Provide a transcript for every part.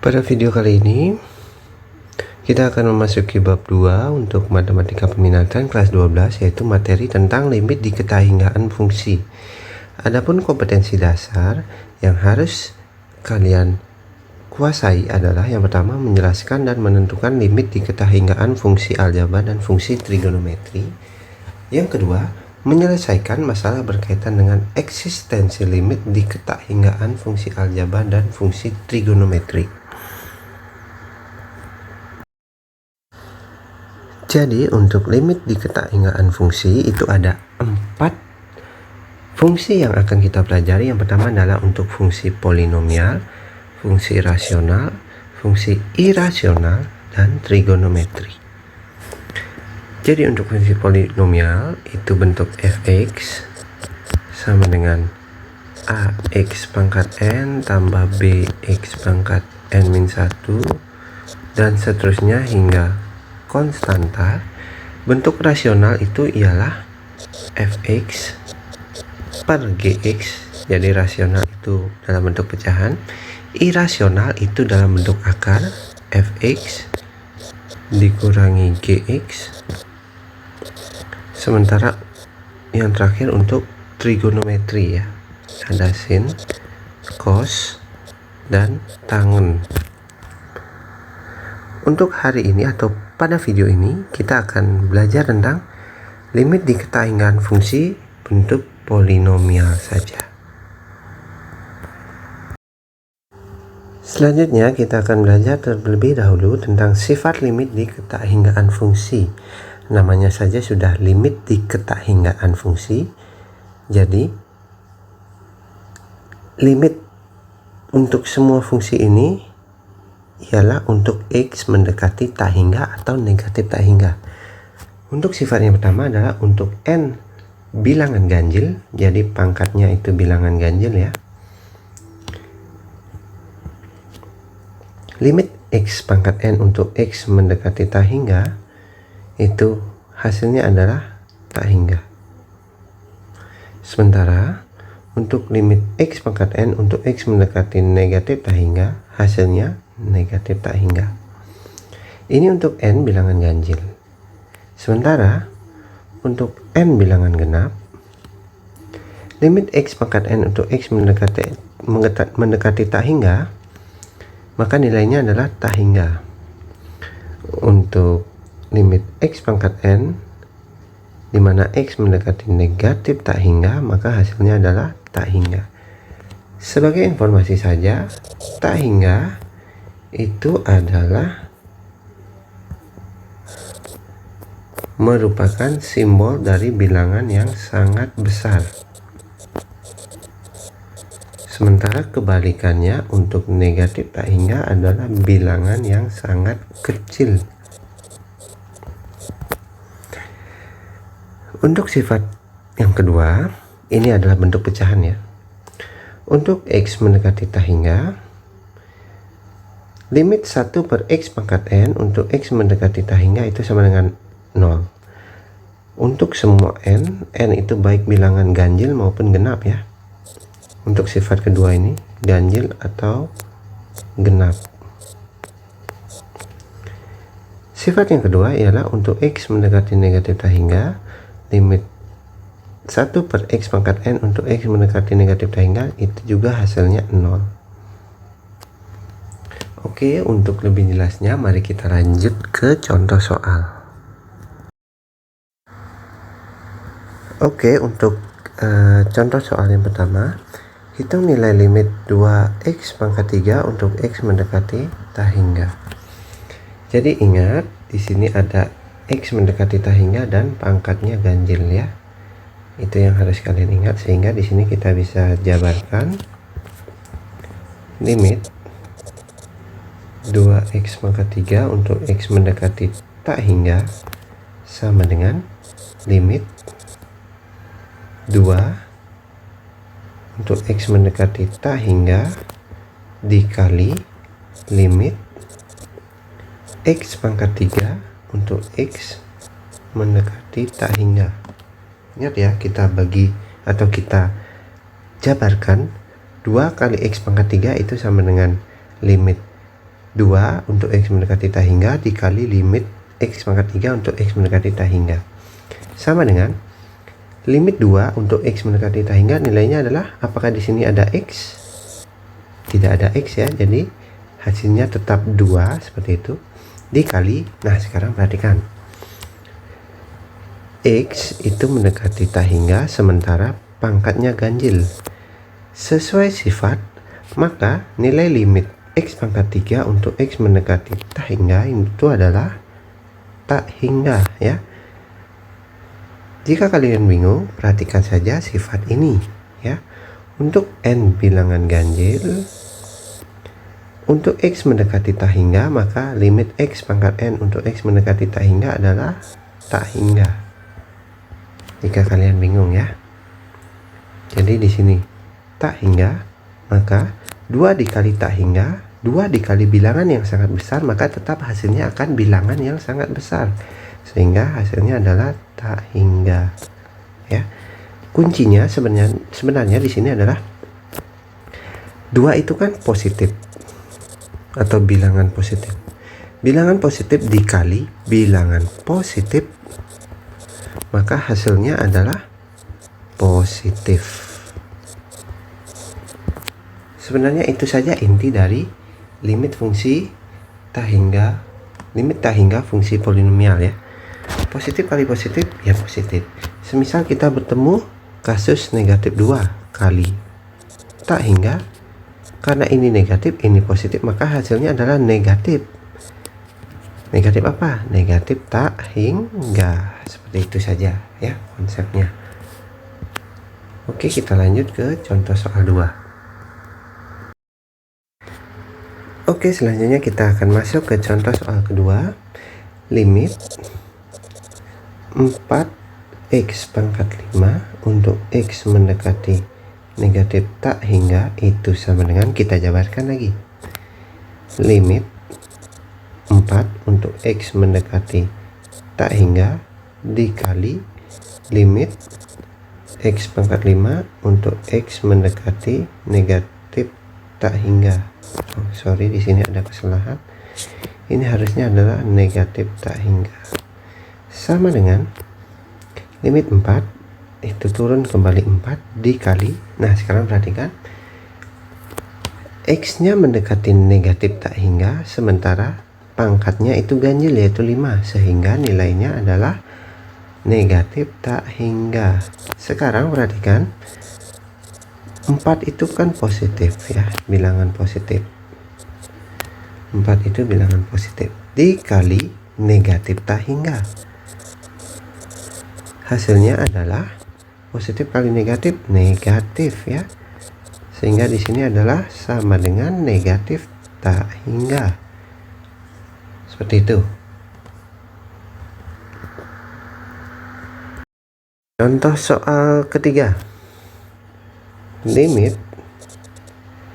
Pada video kali ini kita akan memasuki bab 2 untuk matematika peminatan kelas 12, yaitu materi tentang limit diketahinggaan fungsi. Adapun kompetensi dasar yang harus kalian kuasai adalah yang pertama, menjelaskan dan menentukan limit diketahinggaan fungsi aljabar dan fungsi trigonometri. Yang kedua, menyelesaikan masalah berkaitan dengan eksistensi limit diketahinggaan fungsi aljabar dan fungsi trigonometri. Jadi untuk limit diketahinggaan fungsi itu ada 4 fungsi yang akan kita pelajari. Yang pertama adalah untuk fungsi polinomial, fungsi rasional, fungsi irasional, dan trigonometri. Jadi untuk fungsi polinomial itu bentuk fx sama dengan ax pangkat n tambah bx pangkat n-1 dan seterusnya hingga konstanta. Bentuk rasional itu ialah fx per gx, jadi rasional itu dalam bentuk pecahan, irasional itu dalam bentuk akar fx dikurangi gx. Sementara yang terakhir untuk trigonometri ya, ada sin, cos, dan tangen. Untuk hari ini atau pada video ini kita akan belajar tentang limit diketahinggaan fungsi bentuk polinomial saja. Selanjutnya kita akan belajar terlebih dahulu tentang sifat limit diketahinggaan fungsi. Namanya saja sudah limit diketahinggaan fungsi. Jadi limit untuk semua fungsi ini ialah untuk x mendekati tak hingga atau negatif tak hingga. Untuk sifat yang pertama adalah untuk n bilangan ganjil, jadi pangkatnya itu bilangan ganjil ya. Limit x pangkat n untuk x mendekati tak hingga itu hasilnya adalah tak hingga. Sementara untuk limit x pangkat n untuk x mendekati negatif tak hingga hasilnya negatif tak hingga. Ini untuk n bilangan ganjil. Sementara untuk n bilangan genap, limit x pangkat n untuk x mendekati tak hingga, maka nilainya adalah tak hingga. Untuk limit x pangkat n di mana x mendekati negatif tak hingga, maka hasilnya adalah tak hingga. Sebagai informasi saja, tak hingga itu adalah merupakan simbol dari bilangan yang sangat besar. Sementara kebalikannya untuk negatif tak hingga adalah bilangan yang sangat kecil. Untuk sifat yang kedua, ini adalah bentuk pecahan ya. Untuk x mendekati tak hingga, limit 1 per x pangkat n untuk x mendekati tak hingga itu sama dengan 0. Untuk semua n itu baik bilangan ganjil maupun genap ya. Untuk sifat kedua ini, ganjil atau genap. Sifat yang kedua ialah untuk x mendekati negatif tak hingga, limit 1 per x pangkat n untuk x mendekati negatif tak hingga itu juga hasilnya 0. Oke, untuk lebih jelasnya mari kita lanjut ke contoh soal. Oke, untuk contoh soal yang pertama, hitung nilai limit 2x pangkat 3 untuk x mendekati tak hingga. Jadi ingat, di sini ada x mendekati tak hingga dan pangkatnya ganjil ya. Itu yang harus kalian ingat, sehingga di sini kita bisa jabarkan limit 2x pangkat 3 untuk x mendekati tak hingga sama dengan limit 2 untuk x mendekati tak hingga dikali limit x pangkat 3 untuk x mendekati tak hingga. Ingat ya, kita bagi atau kita jabarkan 2 kali x pangkat 3 itu sama dengan limit 2 untuk X mendekati tak hingga dikali limit X pangkat 3 untuk X mendekati tak hingga. Sama dengan limit 2 untuk X mendekati tak hingga, nilainya adalah, apakah di sini ada X? Tidak ada X ya, jadi hasilnya tetap 2 seperti itu, dikali, nah sekarang perhatikan, X itu mendekati tak hingga sementara pangkatnya ganjil. Sesuai sifat, maka nilai limit X pangkat 3 untuk X mendekati tak hingga itu adalah tak hingga ya. Jika kalian bingung, perhatikan saja sifat ini ya. Untuk N bilangan ganjil, untuk X mendekati tak hingga, maka limit X pangkat N untuk X mendekati tak hingga adalah tak hingga. Jika kalian bingung ya. Jadi di sini tak hingga, maka 2 dikali tak hingga, 2 dikali bilangan yang sangat besar, maka tetap hasilnya akan bilangan yang sangat besar. Sehingga hasilnya adalah tak hingga. Ya. Kuncinya sebenarnya di sini adalah 2 itu kan positif atau bilangan positif. Bilangan positif dikali bilangan positif, maka hasilnya adalah positif. Sebenarnya itu saja inti dari limit fungsi tak hingga, limit tak hingga fungsi polinomial ya. Positif kali positif ya positif. Semisal kita bertemu kasus negatif 2 kali tak hingga, karena ini negatif, ini positif, maka hasilnya adalah negatif. Negatif apa? Negatif tak hingga. Seperti itu saja ya konsepnya. Oke, kita lanjut ke contoh soal 2. Oke, selanjutnya kita akan masuk ke contoh soal kedua. Limit 4x pangkat 5 untuk X mendekati negatif tak hingga itu sama dengan, kita jabarkan lagi, limit 4 untuk X mendekati tak hingga dikali limit X pangkat 5 untuk X mendekati negatif tak hingga. Sorry, di sini ada kesalahan. Ini harusnya adalah negatif tak hingga. Sama dengan limit 4 itu turun kembali 4 dikali. Nah, sekarang perhatikan. X-nya mendekati negatif tak hingga sementara pangkatnya itu ganjil yaitu 5, sehingga nilainya adalah negatif tak hingga. Sekarang perhatikan, 4 itu kan positif ya, bilangan positif. 4 itu bilangan positif dikali negatif tak hingga. Hasilnya adalah positif kali negatif, negatif ya. Sehingga di sini adalah sama dengan negatif tak hingga. Seperti itu. Contoh soal ketiga. Limit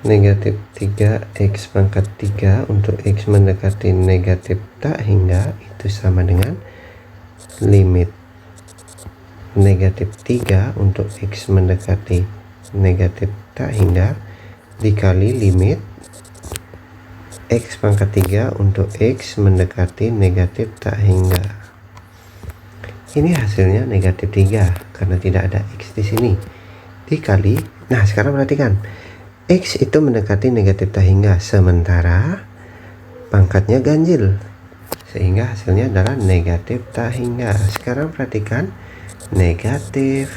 negatif 3x pangkat 3 untuk X mendekati negatif tak hingga itu sama dengan limit negatif 3 untuk X mendekati negatif tak hingga dikali limit X pangkat 3 untuk X mendekati negatif tak hingga. Ini hasilnya negatif 3 karena tidak ada X di sini. Dikali, nah sekarang perhatikan, X itu mendekati negatif tak hingga sementara pangkatnya ganjil, sehingga hasilnya adalah negatif tak hingga. Sekarang perhatikan, negatif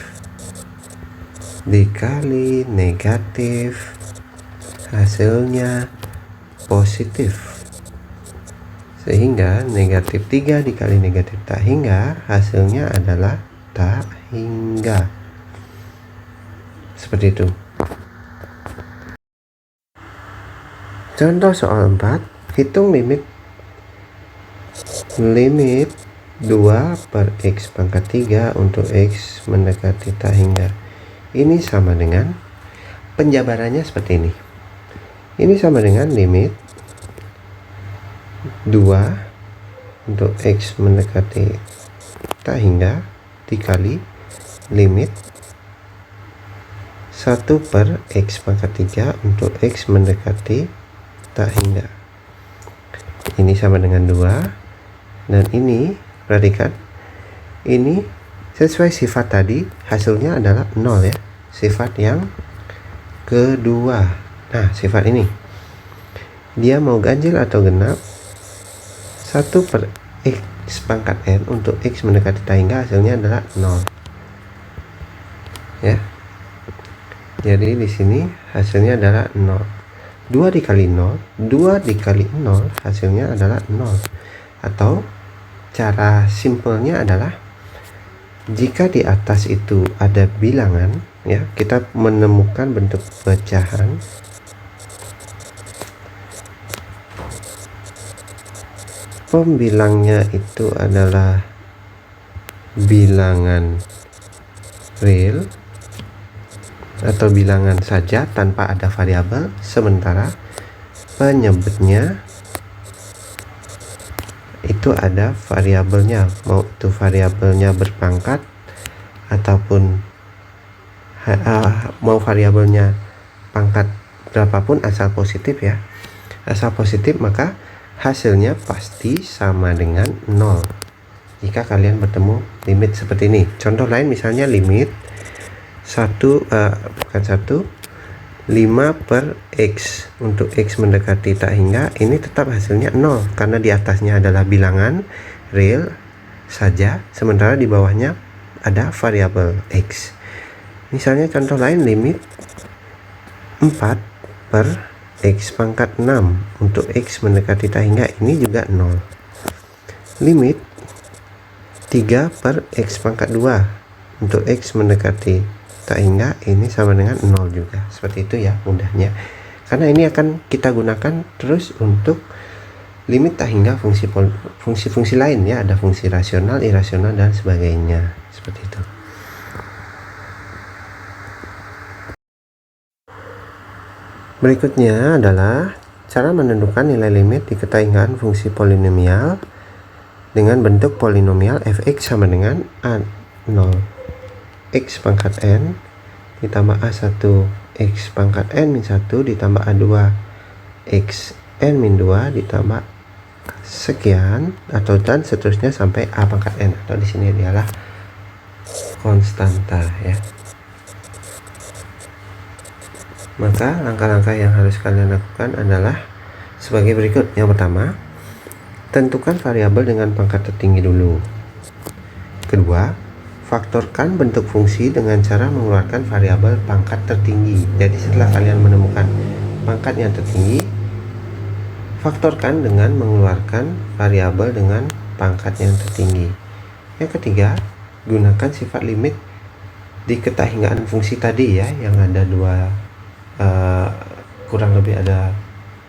dikali negatif hasilnya positif, sehingga negatif 3 dikali negatif tak hingga hasilnya adalah tak hingga. Seperti itu. Contoh soal 4, hitung limit 2 per X pangkat 3 untuk X mendekati tak hingga. Ini sama dengan, penjabarannya seperti ini. Ini sama dengan limit 2 untuk X mendekati tak hingga dikali limit 1 per X pangkat 3 untuk X mendekati tak hingga. ini sama dengan 2, dan ini perhatikan, ini sesuai sifat tadi hasilnya adalah 0 ya, sifat yang kedua. Nah, sifat ini dia mau ganjil atau genap, 1/x pangkat n untuk x mendekati tak hingga hasilnya adalah 0 ya. Jadi di sini hasilnya adalah 0. 2 dikali 0, 2 dikali 0 hasilnya adalah 0. Atau cara simpelnya adalah jika di atas itu ada bilangan ya, kita menemukan bentuk pecahan pembilangnya itu adalah bilangan real atau bilangan saja tanpa ada variabel, sementara penyebutnya itu ada variabelnya, mau itu variabelnya berpangkat ataupun mau variabelnya pangkat berapapun asal positif ya, asal positif, maka hasilnya pasti sama dengan 0 jika kalian bertemu limit seperti ini. Contoh lain misalnya limit 5/x untuk x mendekati tak hingga, ini tetap hasilnya 0 karena di atasnya adalah bilangan real saja, sementara di bawahnya ada variabel x. Misalnya contoh lain limit 4/x pangkat 6 untuk x mendekati tak hingga, ini juga 0. Limit 3/x pangkat 2 untuk x mendekati tak hingga, ini sama dengan 0 juga. Seperti itu ya mudahnya, karena ini akan kita gunakan terus untuk limit tak hingga fungsi-fungsi lain ya, ada fungsi rasional, irasional dan sebagainya, seperti itu. Berikutnya adalah cara menentukan nilai limit di ketahinggaan fungsi polinomial dengan bentuk polinomial fx sama dengan a0 x pangkat n ditambah a1 x pangkat n min 1 ditambah a2 x n min 2 ditambah sekian, atau dan seterusnya sampai a pangkat n, atau di sini adalah konstanta ya. Maka langkah-langkah yang harus kalian lakukan adalah sebagai berikut. Yang pertama, tentukan variabel dengan pangkat tertinggi dulu. Kedua, faktorkan bentuk fungsi dengan cara mengeluarkan variabel pangkat tertinggi. Jadi setelah kalian menemukan pangkat yang tertinggi, faktorkan dengan mengeluarkan variabel dengan pangkat yang tertinggi. Yang ketiga, gunakan sifat limit di ketahinggaan fungsi tadi ya, yang ada kurang lebih ada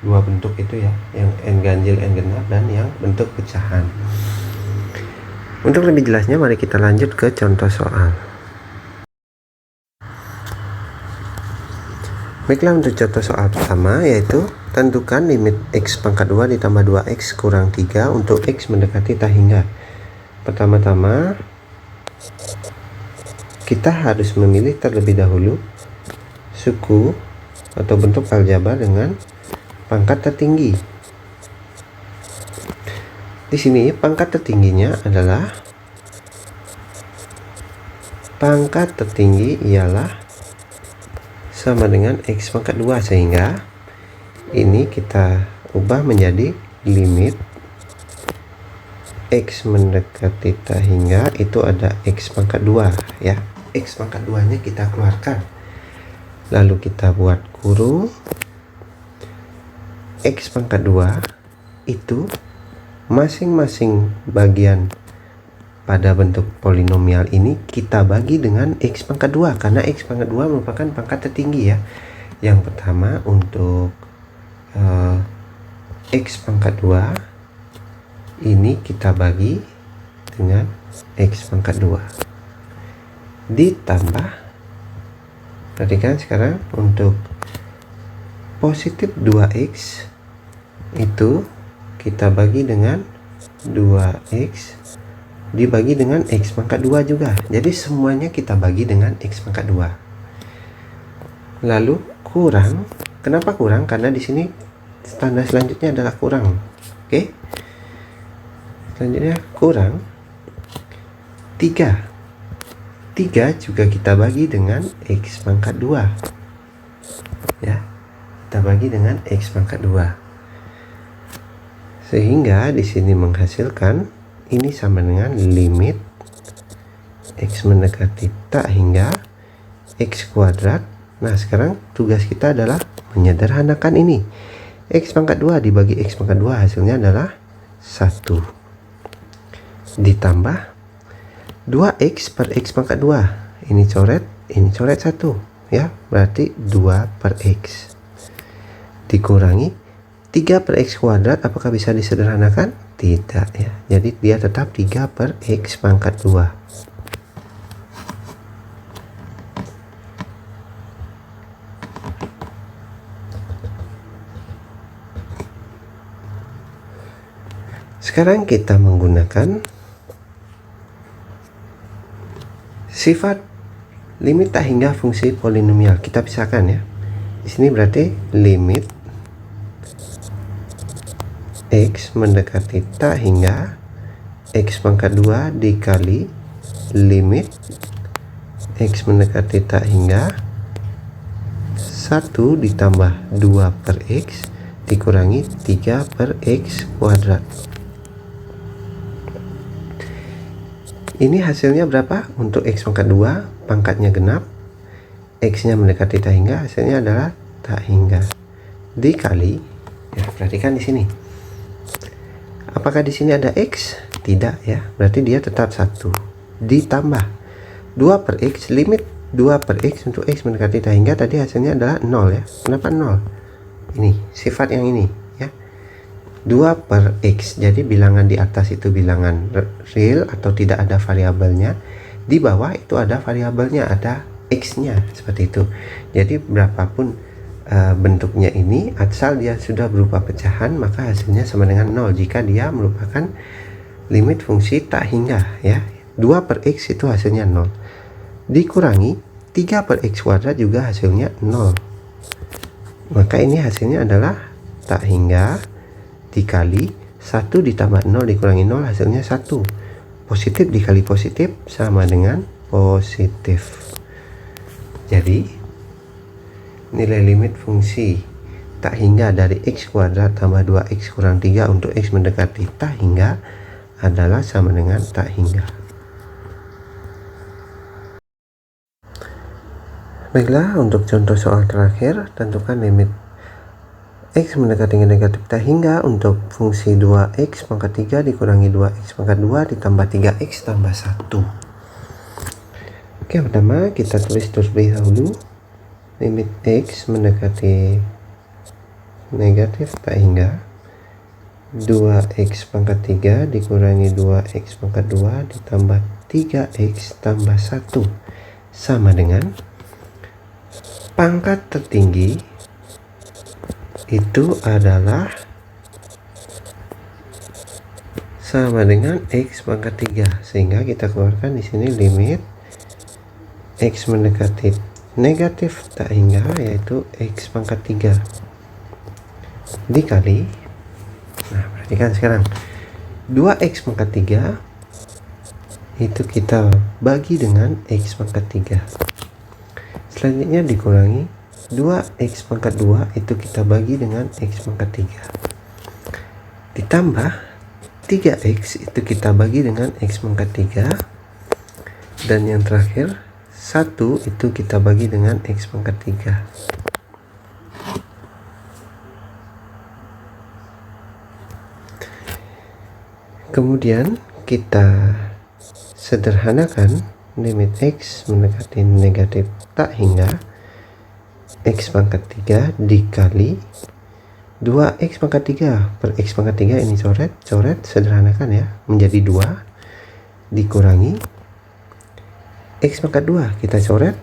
2 bentuk itu ya, yang n ganjil, n genap, dan yang bentuk pecahan. Untuk lebih jelasnya mari kita lanjut ke contoh soal. Baiklah, untuk contoh soal pertama yaitu tentukan limit x pangkat 2 ditambah 2x kurang 3 untuk x mendekati tak hingga. Pertama-tama kita harus memilih terlebih dahulu suku atau bentuk aljabar dengan pangkat tertinggi. Di sini pangkat tertingginya adalah pangkat tertinggi ialah sama dengan x pangkat 2, sehingga ini kita ubah menjadi limit x mendekati tak hingga itu ada x pangkat 2 ya. X pangkat 2 nya kita keluarkan, lalu kita buat kurung x pangkat 2 itu masing-masing bagian pada bentuk polinomial ini kita bagi dengan x pangkat 2 karena x pangkat 2 merupakan pangkat tertinggi ya. Yang pertama untuk x pangkat 2 ini kita bagi dengan x pangkat 2 ditambah, perhatikan sekarang untuk positif 2x itu kita bagi dengan 2x dibagi dengan x pangkat 2 juga. Jadi semuanya kita bagi dengan x pangkat 2. Lalu kurang. Kenapa kurang? Karena di sini tanda selanjutnya adalah kurang. Oke, selanjutnya kurang 3 juga kita bagi dengan X pangkat 2 ya, kita bagi dengan X pangkat 2 sehingga di sini menghasilkan ini sama dengan limit X mendekati tak hingga X kuadrat. Nah, sekarang tugas kita adalah menyederhanakan ini. X pangkat 2 dibagi X pangkat 2 hasilnya adalah 1 ditambah 2X per X pangkat 2. Ini coret 1 ya, berarti 2 per X dikurangi 3 per X kuadrat. Apakah bisa disederhanakan? Tidak ya, jadi dia tetap 3 per X pangkat 2. Sekarang kita menggunakan sifat limit tak hingga fungsi polinomial. Kita pisahkan ya. Di sini berarti limit X mendekati tak hingga X pangkat 2 dikali limit X mendekati tak hingga 1 ditambah 2 per X dikurangi 3 per X kuadrat. Ini hasilnya berapa? Untuk X pangkat 2 pangkatnya genap, X nya mendekati tak hingga, hasilnya adalah tak hingga dikali ya, perhatikan di sini. Apakah di sini ada X? Tidak ya, berarti dia tetap 1 ditambah 2 per X, limit 2 per X untuk X mendekati tak hingga tadi hasilnya adalah 0 ya. Kenapa 0? Ini sifat yang ini ya, 2 per X. Jadi bilangan di atas itu bilangan real atau tidak ada variabelnya, di bawah itu ada variabelnya, ada X nya seperti itu. Jadi berapapun bentuknya ini, asal dia sudah berupa pecahan, maka hasilnya sama dengan 0 jika dia merupakan limit fungsi tak hingga ya. 2 per X itu hasilnya 0 dikurangi 3 per X kuadrat juga hasilnya 0, maka ini hasilnya adalah tak hingga dikali 1 ditambah 0 dikurangi 0 hasilnya 1. Positif dikali positif sama dengan positif. Jadi nilai limit fungsi tak hingga dari X kuadrat tambah 2X kurang 3 untuk X mendekati tak hingga adalah sama dengan tak hingga. Baiklah, untuk contoh soal terakhir, tentukan limit X mendekati negatif tak hingga untuk fungsi 2X pangkat 3 dikurangi 2X pangkat 2 ditambah 3X tambah 1. Oke, pertama kita tulis terlebih dahulu limit X mendekati negatif tak hingga 2X pangkat 3 dikurangi 2X pangkat 2 ditambah 3X tambah 1 sama dengan pangkat tertinggi itu adalah sama dengan X pangkat 3, sehingga kita keluarkan di sini limit X mendekati negatif tak hingga yaitu X pangkat 3 dikali, nah perhatikan sekarang 2X pangkat 3 itu kita bagi dengan X pangkat 3, selanjutnya dikurangi 2X pangkat 2 itu kita bagi dengan X pangkat 3 ditambah 3X itu kita bagi dengan X pangkat 3, dan yang terakhir 1 itu kita bagi dengan X pangkat 3. Kemudian kita sederhanakan limit X mendekati negatif tak hingga X pangkat 3 dikali 2X pangkat 3 per X pangkat 3, ini coret sederhanakan ya menjadi 2 dikurangi X pangkat 2 kita coret,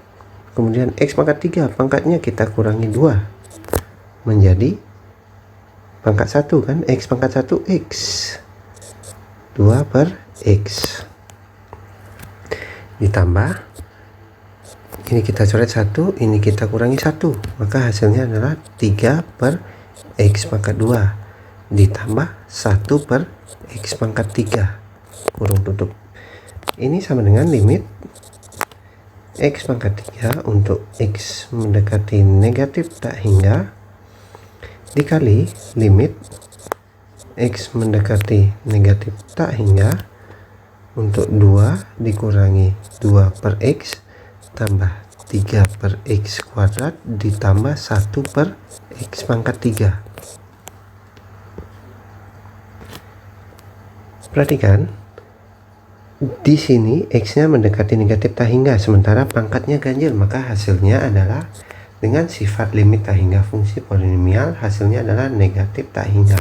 kemudian X pangkat 3 pangkatnya kita kurangi 2 menjadi pangkat 1 kan, X pangkat 1 X 2 per X ditambah ini kita coret 1, ini kita kurangi 1, maka hasilnya adalah 3 per X pangkat 2 ditambah 1 per X pangkat 3 kurung tutup. Ini sama dengan limit X pangkat 3 untuk X mendekati negatif tak hingga dikali limit X mendekati negatif tak hingga untuk 2 dikurangi 2 per X tambah 3 per X kuadrat ditambah 1 per X pangkat 3. Perhatikan, di sini X-nya mendekati negatif tak hingga, sementara pangkatnya ganjil, maka hasilnya adalah dengan sifat limit tak hingga fungsi polinomial, hasilnya adalah negatif tak hingga.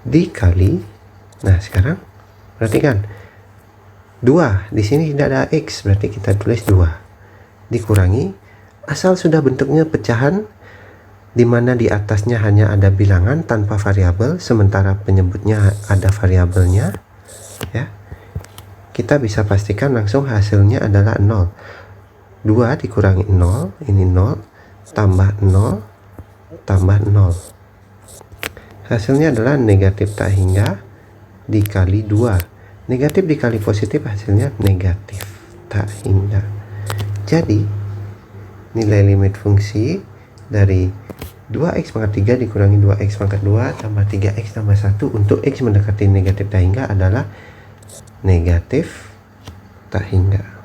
Dikali, nah sekarang perhatikan, 2 di sini tidak ada X, berarti kita tulis 2 dikurangi, asal sudah bentuknya pecahan di mana di atasnya hanya ada bilangan tanpa variabel, sementara penyebutnya ada variabelnya, ya, kita bisa pastikan langsung hasilnya adalah 0. 2 dikurangi 0, ini 0, tambah 0, tambah 0. Hasilnya adalah negatif tak hingga dikali 2. Negatif dikali positif hasilnya negatif tak hingga. Jadi nilai limit fungsi dari 2x pangkat 3 dikurangi 2x pangkat 2 tambah 3x tambah 1 untuk x mendekati negatif tak hingga adalah negatif tak hingga.